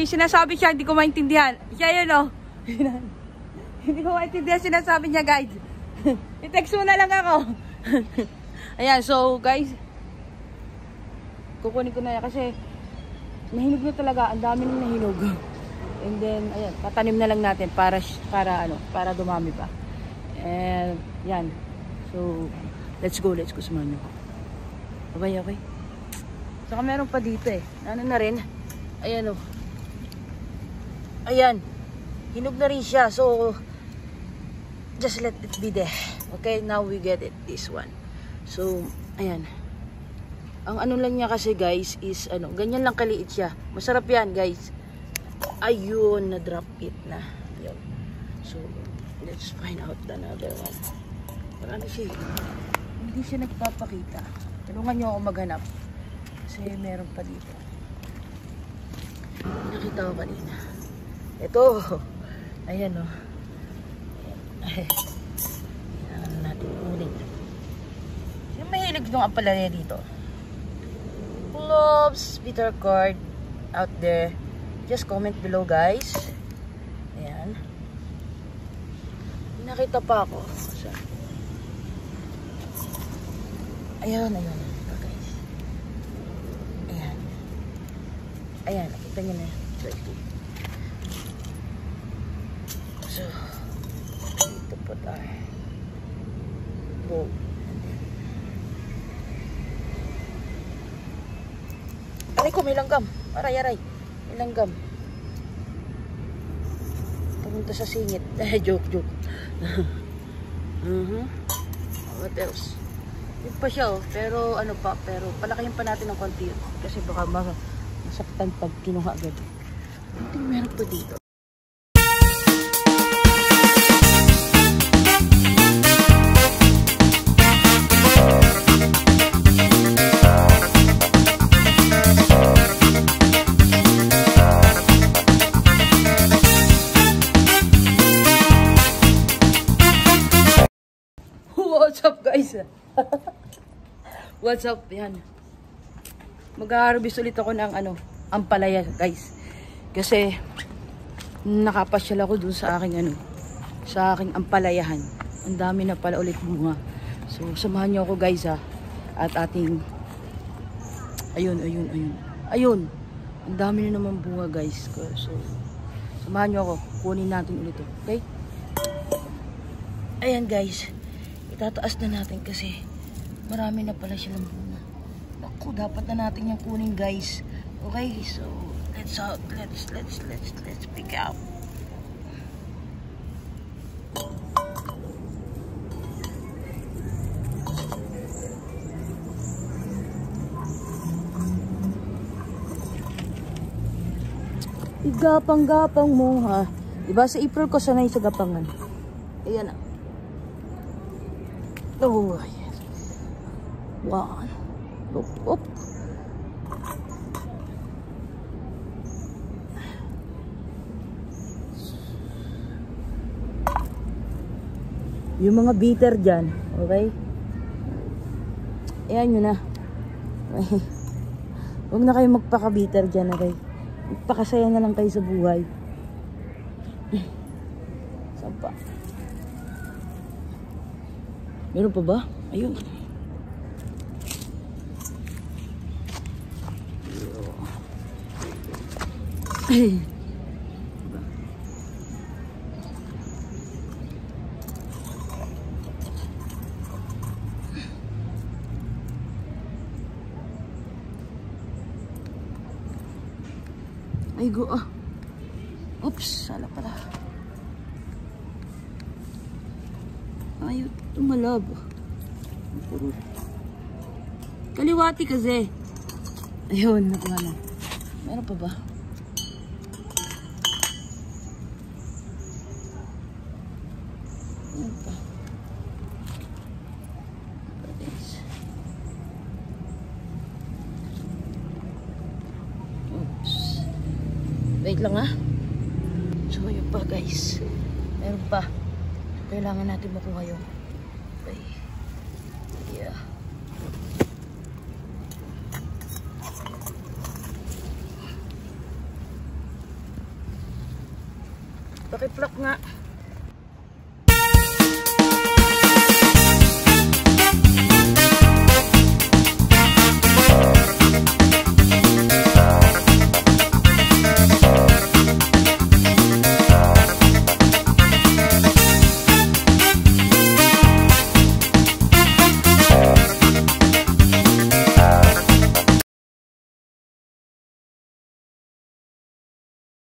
sinasabi siya, hindi ko maintindihan. Siya yun, oh. Hindi ko maintindihan sinasabi niya, guys. I-text mo na lang ako. Ayan, so, guys. Kukunin ko na yan kasi nahinog na talaga. Ang dami nang nahinog. And then, ayan, tatanim na lang natin para dumami pa. And, yan. So, let's go. Samahan niyo ko. Okay. Saka meron pa dito eh. Ano na rin? Ayan oh. Ayan. Hinog na rin siya. So, just let it be there. Okay, now we get it. This one. So, ayan. Ang ano lang niya kasi guys is ganyan lang kaliit siya. Masarap yan guys. Ayun, na-drop it na. Ayun. So, let's find out another one. Parang siya. Hindi siya nagpapakita. Tulungan niyo ako maghanap. Kasi meron pa dito. Nakita ko kanina. Ito. Ayan o. Ayan natin ulit. Sino mahilig yung ampalaya dito? Loves bitter gourd out there. Just comment below guys. Ayan. Nakita pa ako. Ayan. Ayan, nakita nyo na. So, dito po tayo. Bowl. Aray ko, may langgam. Aray. May langgam. Pumunta sa singit. Joke. What else? Yun pa siya oh. Pero palakayin pa natin ng konti. Kasi baka masaktan pag kinuha agad. Hindi meron pa dito. What's up guys? What's up? Yan. Mag-harvest ulit ako ng ampalaya guys. Kasi nakapasyal ako dun sa aking sa aking ampalayahan. Ang dami na pala ulit bunga. So samahan niyo ako guys ha. At ating ayun. Ang dami na naman bunga guys. So samahan niyo ako. Kunin natin ulit 'to. Okay? Ayan guys. Itataas na natin kasi marami na pala silang bunga. Ako, dapat na natin yung kunin guys. Okay, so let's pick out. Igapang-gapang mo ha. Diba sa April ko sanay sa gapangan. Ayan na. Oh, yes. One. Op. Yung mga bitter dyan, okay? Ayan nyo na. Okay. Huwag na kayo magpaka-bitter dyan, okay? Magpakasaya na lang kayo sa buhay. Saan pa? Meron pa ba? Ayun. Ay go ah. Oops, sala pala. Ayaw tumalab. Kaliwati kasi. Ayun, nakuha na. Meron pa ba? Meron pa. Oops. Wait lang ah. So yun pa guys. Meron pa. Kailangan natin makuha yung yeah. Paki-pluck nga.